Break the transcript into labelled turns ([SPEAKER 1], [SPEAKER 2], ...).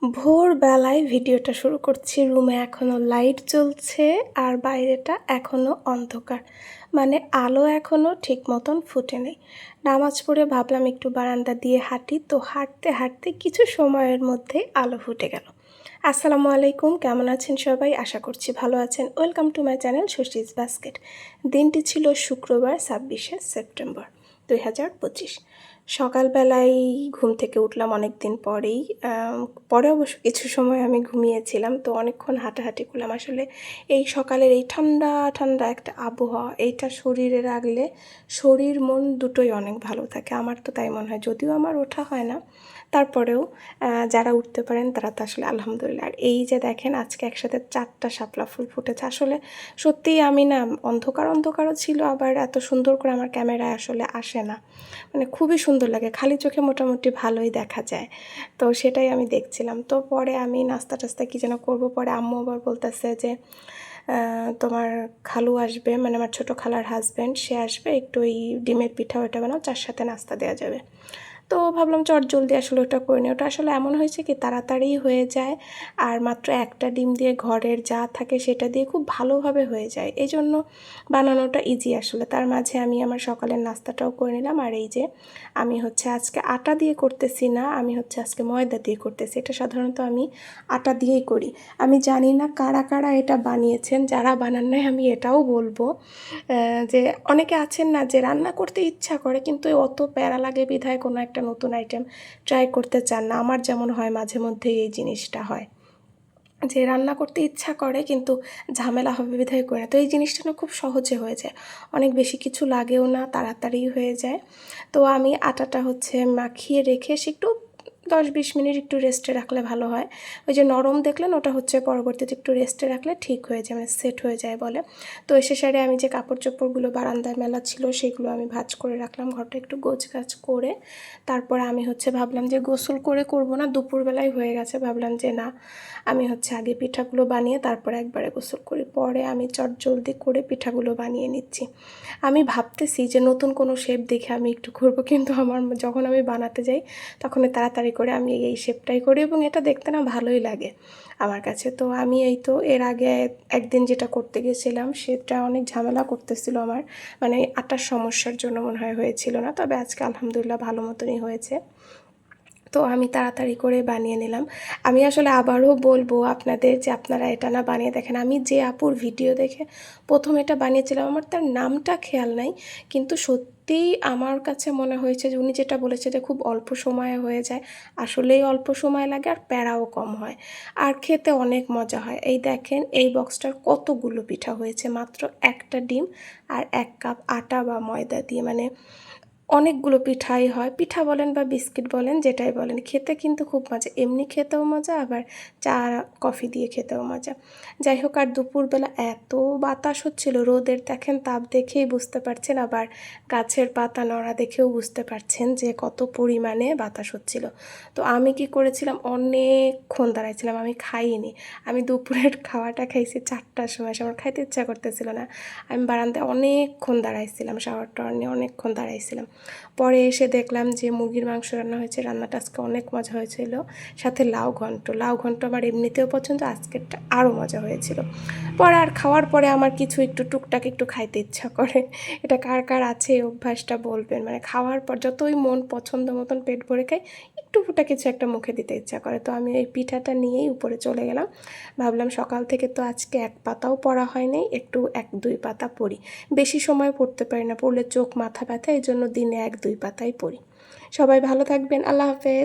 [SPEAKER 1] ভোরবেলায় ভিডিওটা শুরু করছি। রুমে এখনও লাইট জ্বলছে আর বাইরেটা এখনও অন্ধকার, মানে আলো এখনও ঠিক মতন ফুটে নেই। নামাজ পড়ে ভাবলাম একটু বারান্দা দিয়ে হাঁটি, তো হাঁটতে হাঁটতে কিছু সময়ের মধ্যেই আলো ফুটে গেল। আসসালামু আলাইকুম, কেমন আছেন সবাই? আশা করছি ভালো আছেন। Welcome to my channel Shashi's basket. দিনটি ছিল শুক্রবার 26শে সেপ্টেম্বর 2025। সকালবেলায় ঘুম থেকে উঠলাম অনেক দিন পরেই। পরে অবশ্য কিছু সময় আমি ঘুমিয়েছিলাম, তো অনেকক্ষণ হাঁটাহাঁটি করলাম। আসলে এই সকালের এই ঠান্ডা ঠান্ডা একটা আবহাওয়া, এইটা শরীরে রাখলে শরীর মন দুটোই অনেক ভালো থাকে। আমার তো তাই মনে হয়, যদিও আমার ওঠা হয় না, তারপরেও যারা উঠতে পারেন তারা তো আসলে আলহামদুলিল্লাহ। আর এই যে দেখেন, আজকে একসাথে 4টা শাপলা ফুল ফুটেছে। আসলে সত্যিই আমি না, অন্ধকারও ছিল, আবার এত সুন্দর করে আমার ক্যামেরায় আসলে আসে না, মানে খুবই সুন্দর লাগে, খালি চোখে মোটামুটি ভালোই দেখা যায়। তো সেটাই আমি দেখছিলাম। তো পরে আমি নাস্তা টাস্তা কী যেন করবো, পরে আম্মু আবার বলতেছে যে তোমার খালু আসবে, মানে আমার ছোটো খালার হাজব্যান্ড, সে আসবে, একটু ওই ডিমের পিঠা ওটা বানাও, চার সাথে নাস্তা দেওয়া যাবে। তো ভাবলাম চট জলদি আসলে ওটা করে নিই। ওটা আসলে এমন হয়েছে কি, তাড়াতাড়ি হয়ে যায়, আর মাত্র একটা ডিম দিয়ে ঘরের যা থাকে সেটা দিয়ে খুব ভালোভাবে হয়ে যায়, এই জন্য বানানোটা ইজি আসলে। তার মাঝে আমি আমার সকালের নাস্তাটাও করে নিলাম। আর এই যে আমি আজকে আটা দিয়ে করতেছি না, আমি আজকে ময়দা দিয়ে করতেছি। এটা সাধারণত আমি আটা দিয়েই করি। আমি জানি না কারা কারা এটা বানিয়েছেন, যারা বানান নাই আমি এটাও বলবো যে অনেকে আছেন না, যে রান্না করতে ইচ্ছা করে কিন্তু অত প্যারা লাগে বিধায় কোনো একটা নতুন আইটেম ট্রাই করতে চান না। আমার যেমন হয়, মাঝে মধ্যেই এই জিনিসটা হয় যে রান্না করতে ইচ্ছা করে কিন্তু ঝামেলা হবে বিধায় করে না। তো এই জিনিসটা না খুব সহজে হয়ে যায়, অনেক বেশি কিছু লাগেও না, তাড়াতাড়ি হয়ে যায়। তো আমি আটাটা মাখিয়ে রেখে সে একটু 10-20 মিনিট একটু রেস্টে রাখলে ভালো হয়। ওই যে নরম দেখলেন, ওটা পরবর্তীতে একটু রেস্টে রাখলে ঠিক হয়ে যায়, মানে সেট হয়ে যায় বলে। তো এসে সারে আমি যে কাপড় চোপড়গুলো বারান্দায় মেলা ছিল সেগুলো আমি ভাঁজ করে রাখলাম, ঘরটা একটু গোছগাছ করে। তারপর আমি ভাবলাম যে গোসল করে করবো না, দুপুরবেলায় হয়ে গেছে, ভাবলাম যে না, আমি আগে পিঠাগুলো বানিয়ে তারপরে একবারে গোসল করি। পরে আমি চটজলদি করে পিঠাগুলো বানিয়ে নিচ্ছি। আমি ভাবতেছি যে নতুন কোনো শেপ দেখে আমি একটু করবো, কিন্তু আমার যখন আমি বানাতে যাই তখন তাড়াতাড়ি করে আমি এই শেপটাই করি, এবং এটা দেখতে না ভালোই লাগে আমার কাছে। তো আমি এই তো এর আগে একদিন যেটা করতে গেছিলাম সেটা অনেক ঝামেলা করতেছিল আমার, মানে আটার সমস্যার জন্য মনে হয়েছিল না, তবে আজকে আলহামদুলিল্লাহ ভালো মতনই হয়েছে। তো আমি তাড়াতাড়ি করে বানিয়ে নিলাম। আমি আসলে আবারও বলবো আপনাদের যে আপনারা এটা না বানিয়ে দেখেন। আমি যে আপুর ভিডিও দেখে প্রথম এটা বানিয়েছিলাম, আমার তার নামটা খেয়াল নাই, কিন্তু সত্যিই আমার কাছে মনে হয়েছে যে উনি যেটা বলেছে যে খুব অল্প সময়ে হয়ে যায়, আসলেই অল্প সময় লাগে আর প্যারাও কম হয়, আর খেতে অনেক মজা হয়। এই দেখেন, এই বক্সটার কতগুলো পিঠা হয়েছে মাত্র একটা ডিম আর 1 কাপ আটা বা ময়দা দিয়ে, মানে অনেকগুলো পিঠাই হয়। পিঠা বলেন বা বিস্কিট বলেন, যেটাই বলেন, খেতে কিন্তু খুব মজা। এমনি খেতেও মজা, আবার চা কফি দিয়ে খেতেও মজা। যাই হোক, আর দুপুরবেলা এত বাতাস হচ্ছিল, রোদের দেখেন তাপ দেখেই বুঝতে পারছেন, আবার গাছের পাতা নড়া দেখেও বুঝতে পারছেন যে কত পরিমাণে বাতাস হচ্ছিল। তো আমি কি করেছিলাম, অনেকক্ষণ দাঁড়াইছিলাম, আমি খাইনি। আমি দুপুরের খাওয়াটা খাইছি 4টার সময়, আমার খাইতে ইচ্ছা করতেছিল না। আমি বারান্দায় অনেকক্ষণ দাঁড়াইছিলাম, শাওয়ার টাওয়ার নিয়ে অনেকক্ষণ দাঁড়াইছিলাম। পরে এসে দেখলাম যে মুরগির মাংস রান্না হয়েছে, রান্নাটা আজকে অনেক মজা হয়েছিল, সাথে লাউ ঘন্ট আমার এমনিতেও পছন্দ, আজকেরটা আরও মজা হয়েছিল। পরে আর খাওয়ার পরে আমার কিছু একটু টুকটাক একটু খাইতে ইচ্ছা করে। এটা কার কার আছে এই অভ্যাসটা বলবেন, মানে খাওয়ার পর যতই মন পছন্দ মতন পেট ভরে খাই, একটু ফুটা কিছু একটা মুখে দিতে ইচ্ছা করে। তো আমি এই পিঠাটা নিয়েই উপরে চলে গেলাম। ভাবলাম সকাল থেকে তো আজকে এক পাতাও পড়া হয়নি, একটু 1-2 পাতা পড়ি। বেশি সময় পড়তে পারি না, পড়লে চোখ মাথা ব্যথা, এই জন্য দিনে 1-2 পাতাই পড়ি। সবাই ভালো থাকবেন, আল্লাহ হাফেজ।